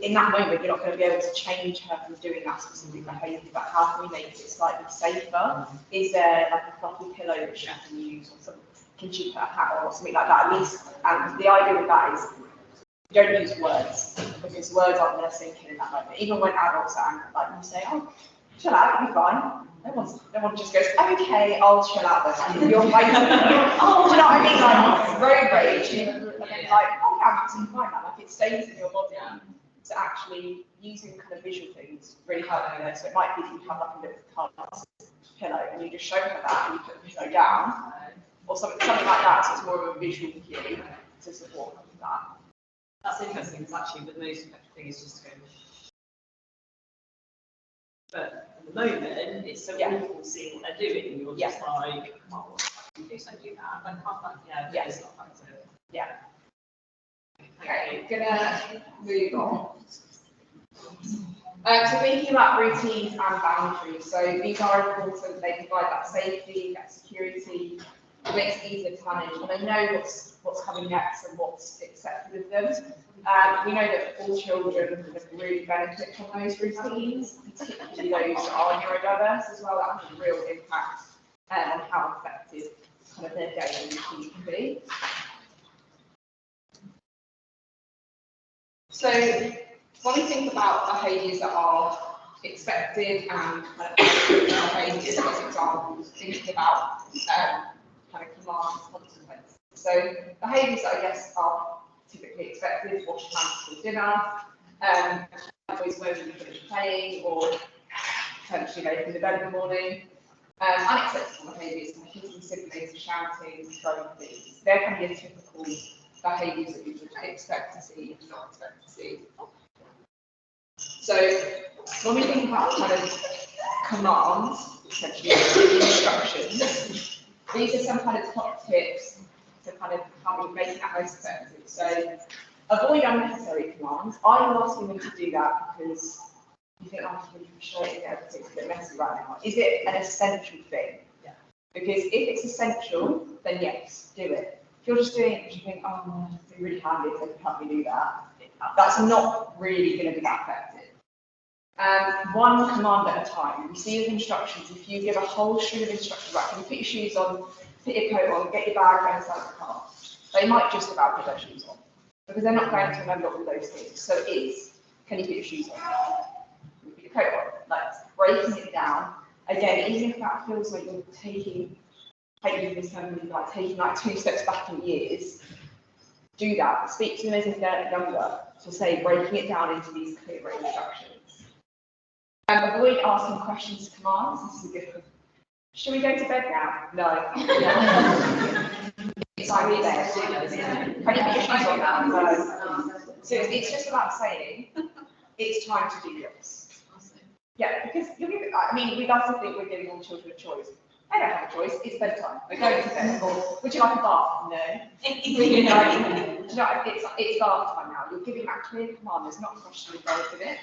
in that moment, you're not going to be able to change her from doing that specific behaviour, but how can we make it slightly safer? Is there like a fluffy pillow that she can use, or something? Can she put a hat on or something like that? At least, and the idea with that is you don't use words, because words aren't going to sink in that moment. Even when adults are angry, like you say, oh, chill out, you'll be fine. No one just goes, okay, I'll chill out then. You're fighting. Oh, do you know what I mean? Like road rage, and then like, oh yeah, I'm absolutely fine now. Like it stays in your body. So actually using kind of visual things really help you there. So it might be that you have like a little cast pillow and you just show her that and you put the pillow down, or something like that. So it's more of a visual cue to support that. That's interesting, because actually the most effective thing is just to go. But at the moment, it's so awful seeing what they're doing, and you're just like, oh, please don't do that. I can't, it's not effective. Yeah. Okay. Gonna move on. So thinking about routines and boundaries. So these are important. They provide that safety, that security. It makes it easier to manage, and they know what's coming next and what's expected of them. We know that all children really benefit from those routines, particularly those that are neurodiverse as well. That has a real impact on how effective kind of their daily routine can be. So when we think about behaviours that are expected and kind of behaviours as examples, thinking about kind of commands, consequences. So behaviours that I guess are typically expected: wash your hands before dinner, always when you finish playing, or potentially making the bed in the morning. Unacceptable behaviours like hitting siblings, shouting, throwing things. They're kind of your typical behaviours that you would expect to see and not expect to see. So when we think about kind of commands, essentially instructions, these are some kind of top tips to kind of how we make that most effective. So Avoid unnecessary commands. Are you asking them to do that because you think, oh, it's really frustrating, everything's a bit messy right now? Is it an essential thing? Yeah. Because if it's essential, then yes, do it. If you're just doing it because you think, oh, it'd be really handy if they could help me do that, that's not really going to be that effective. One command at a time. You see with instructions, if you give a whole string of instructions, right, can you put your shoes on, put your coat on, get your bag, go inside the car, they might just about put their shoes on, because they're not going to remember all those things. So it is, can you put your shoes on? Can you put your coat on? Like, breaking it down. Again, even if that feels like you're taking, taking this term, like taking like 2 steps back in years, do that. Speak to them as if they're younger. So say, breaking it down into these clearer instructions. Avoid asking questions to commands. This is a good one. Should we go to bed now? No. It's like we there. Can you put your shoes on now? No. So it's just about saying, it's time to do this. Yeah, because you're giving, I mean, we love to think we're giving all children a choice. They don't have a choice, it's bedtime. We're going to bed. Or would you like a bath? No. You know, it's bath time now. You're giving that clear command, there's not a question involved in it.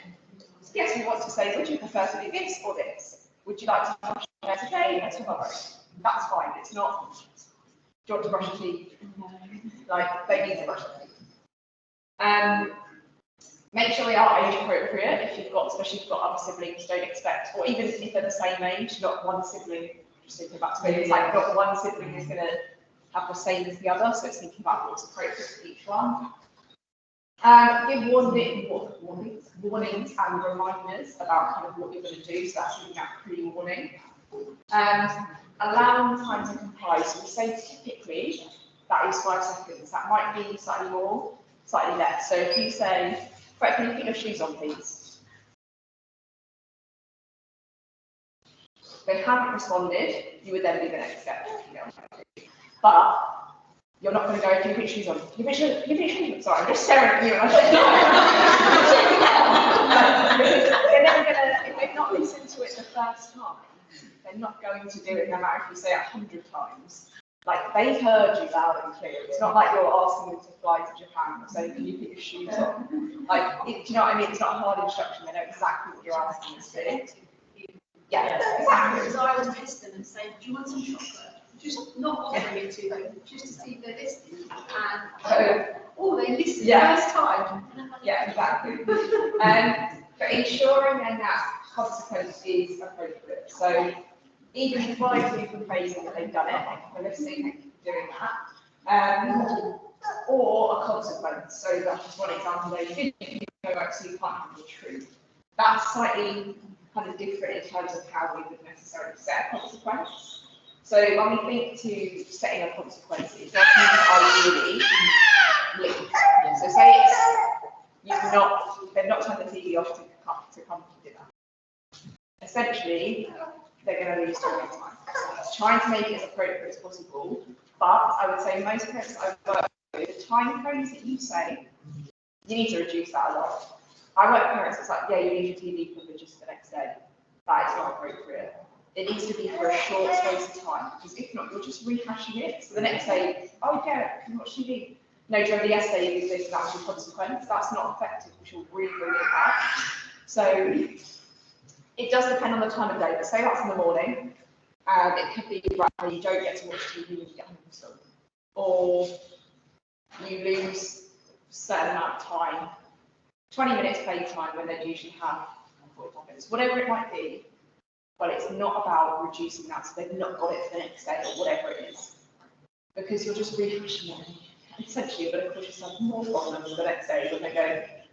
Yes, we want to say, would you prefer to do this or this? Would you like to brush your hair today or tomorrow? That's fine. It's not, do you want to brush your teeth? Like, they need to brush their teeth. Make sure they are age appropriate. If you've got, especially if you've got other siblings, don't expect, or even if they're the same age, not one sibling, just thinking about it's like not one sibling is going to have the same as the other, so it's thinking about what's appropriate for each one. Give warnings and reminders about kind of what you're going to do, so that's giving that pre-warning. Allow them time to comply. So we say typically that is 5 seconds. That might be slightly more, slightly less. So if you say, Fred, can you put your shoes on, please? They haven't responded, you would then do the next step. But you're not going to go, can you put your shoes on? Can you put your shoes on? Sorry, I'm just staring at you. And they're never going to, if they've not listened to it the first time, they're not going to do it no matter if you say it 100 times. Like, they've heard you loud and clear. It's not like you're asking them to fly to Japan or saying, can you put your shoes on? Like, do you know what I mean? It's not a hard instruction. They know exactly what you're asking them to do. Yeah, exactly. Because I always test them and say, do you want some chocolate? Just not offering it to them, just to see if they're listening. And they listen the first time. Yeah, exactly. But ensuring then that consequence is appropriate. So even if I do the phrasing that they've done it, they're listening, doing that, or a consequence. So that's just one example. They didn't go back, so you can't have the truth. That's slightly kind of different in terms of how we would necessarily set a consequence. So when we think to setting a consequence, it does need ideally linked. So say it's they've not turned the TV off to come to dinner. Essentially, they're going to lose time. Trying to make it as appropriate as possible, but I would say most parents that I've worked with, the time frames that you say, you need to reduce that a lot. I work with parents that's like, yeah, you need your TV covered just the next day. That is not appropriate. It needs to be for a short space of time, because if not, you're just rehashing it. So the next day, oh yeah, can you watch TV? No, do you remember yesterday you did this, that's your consequence? That's not effective, which will really bring it back. So it does depend on the time of day, but say that's in the morning. It could be right, you don't get to watch TV when you get home from school, or you lose a certain amount of time, 20 minutes playtime when they usually have 45 minutes, whatever it might be. But it's not about reducing that, so they've not got it for the next day or whatever it is, because you're just rehashing it. Essentially, you're going to cause yourself more problems the next day when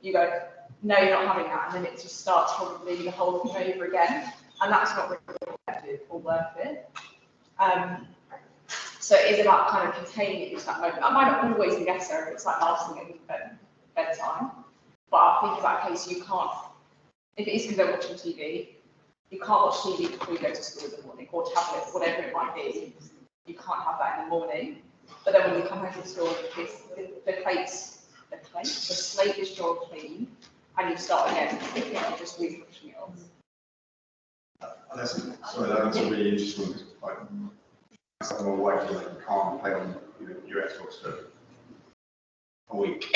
you go, no, you're not having that, and then it just starts probably the whole thing over again, and that's not really effective or worth it. So it is about kind of containing it to that moment. That might not always be necessary. It's like last thing at bedtime, but I think in that case you can't. If it is because they're watching TV. You can't watch TV before you go to school in the morning, or tablets, whatever it might be. You can't have that in the morning. But then when you come home from school, the slate is drawn clean, and you start again. You're just refreshing it on. That's really interesting. Like, someone working, like, you can't play on your Xbox for a week.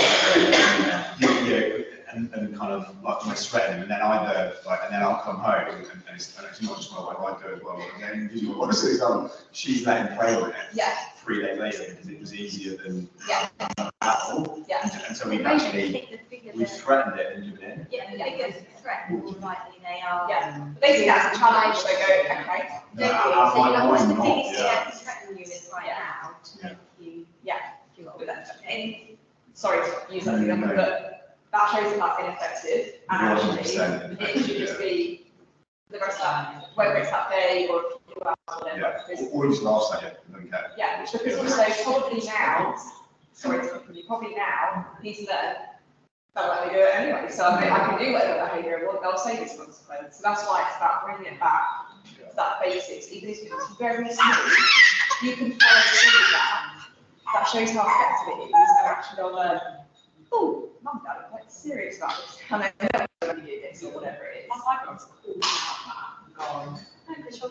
And kind of like almost threatening, and then either like, and then I'll come home, and it's not just my wife, I do as well. And then because my wife's example, she's let him play on it. Yeah. 3 days later because it was easier than Yeah. Apple. Yeah. And so we've actually threatened it and given in. Yeah, the bigger threat, the more likely they are. Yeah. But basically, that's a challenge. They go, okay. No, So you know, what's the mine biggest thing not, I can threaten you is right now to make you. Yeah. Do what But sorry to use that example, but that shows that that's ineffective. And actually, it should just be the rest of that, whether it's that day or a few hours or whatever. Yeah, because- or just last night, yeah, don't care. Yeah, which because also probably now, sorry to continue, probably now, he's learned, they'll let me do it anyway, so I can do whatever behaviour I want, they'll say this consequence. So that's why it's about bringing it back to that basics, even if it's very small, you can follow through with that. That shows how effective it is, and actually they'll learn, oh, mum, dad, I'm quite serious about this, and then they'll do this or whatever it is. I got to call out that, no, because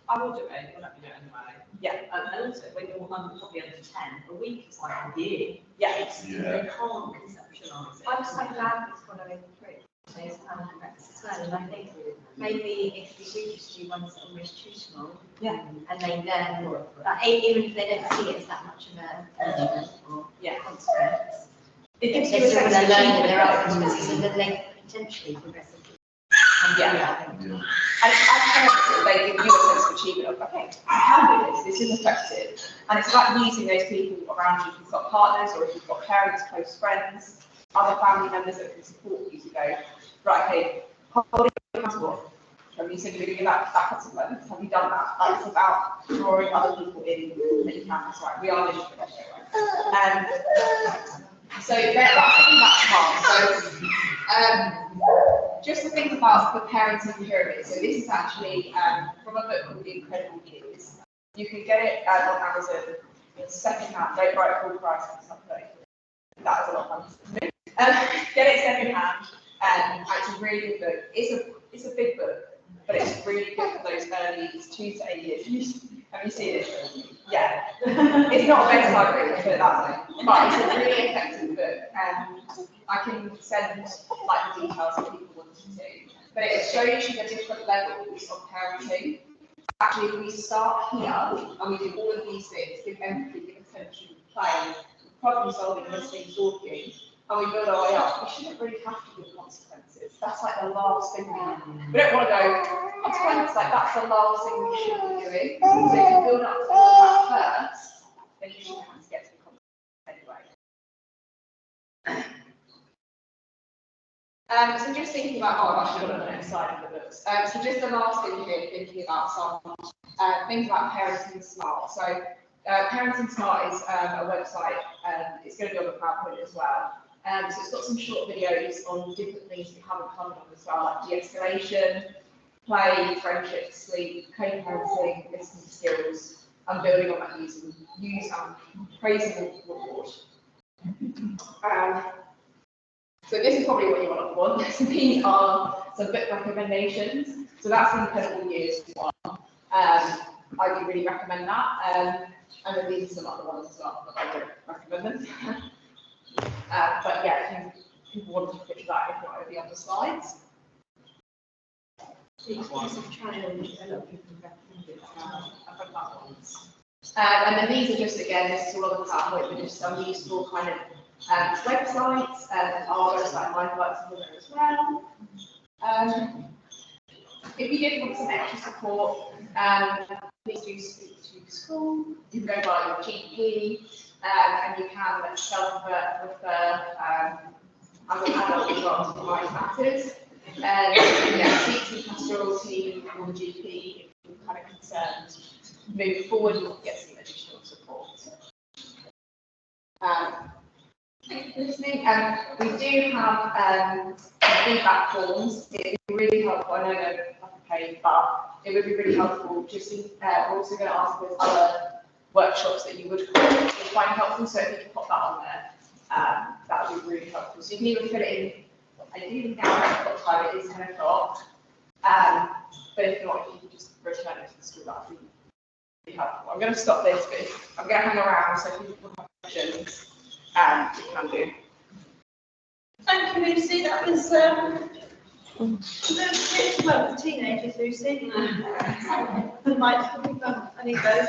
I will do it, you'll let me do it anyway. Yeah. And also, when you're probably under 10, a week is like a year. Yeah. You can't conceptualise it. I'm so glad it's following through those contracts as well, and I think maybe if we do just do ones that are more institutional. Yeah. And they learn, even if they don't see it as that much of a punishment or Yeah. consequence. It gives They're you a still sense gonna of learn that achievement. there are consequences, and then they potentially progressively. Yeah. And as parents, they give you a sense of achievement of, okay, I can do this is effective. And it's about using those people around you, if you've got partners or if you've got parents, close friends, other family members that can support you to go, right, okay, hold it accountable. Have you said you're going to give that consequence? Have you done that? Like, it's about drawing other people in that you can, that's right, we are living with it. So that's something that's hard. So just to think about the parenting pyramid. So this is actually from a book called The Incredible Years. You can get it on Amazon. It's secondhand. Don't buy it full price. That is a lot of money. Get it secondhand. It's a really good book. It's a big book, but it's really good for those early 2 to 8 years. Have you seen it? Yeah. It's not a bedside book, let's put it that way. But it's a really effective book, and I can send like the details if people want to see. But it shows you the different levels of parenting. Actually, if we start here and we do all of these things, give empathy, give attention, play, problem solving, listening, talking, and we build our way up, we shouldn't really have to give consequences. That's like the last thing we don't want to go, consequence, like that's the last thing we should be doing. So if you build up to all of that first, then you shouldn't have to get to the consequence anyway. So just thinking about, oh, I've actually got it on the next slide of the books. So just the last thing here, thinking about some things about Parenting Smart. So Parenting Smart is a website, it's going to be on the PowerPoint as well. So it's got some short videos on different things we haven't covered on as well, like de-escalation, play, friendship, sleep, co-parenting, listening skills, and building on that use and praising and reward. So this is probably what you want. These are some book recommendations. So that's the Incredible Years one. I would really recommend that. And then these are some other ones as well, but I don't recommend them. But yeah, if people want to picture that, if not, it'll be on the slides. It's a challenge, a lot of people recommend it. I've heard that once. And then these are just, again, this is all on the PowerPoint, but just some useful kind of websites, our website might work some there as well. If you did want some extra support, please do speak to the school. You can go by your GP, and you can self-refer as an adult as well to Mind Matters. Yeah, speak to the pastoral team or the GP if you're kind of concerned. Moving forward, you'll get some additional support. Thank you for listening. We do have feedback forms. It would be really helpful. I know they're not paid, but it would be really helpful. Just we're also going to ask if there's other workshops that you would find helpful. So if you can pop that on there, that would be really helpful. So you can even fill it in. I didn't even count what time it is, 10 o'clock. But if not, if you can just return it to the school, that would be really helpful. I'm going to stop this, but I'm going to hang around so if people have questions. we can do. Thank you, Lucy. That was well, the teenagers, Lucy. Might, I need those.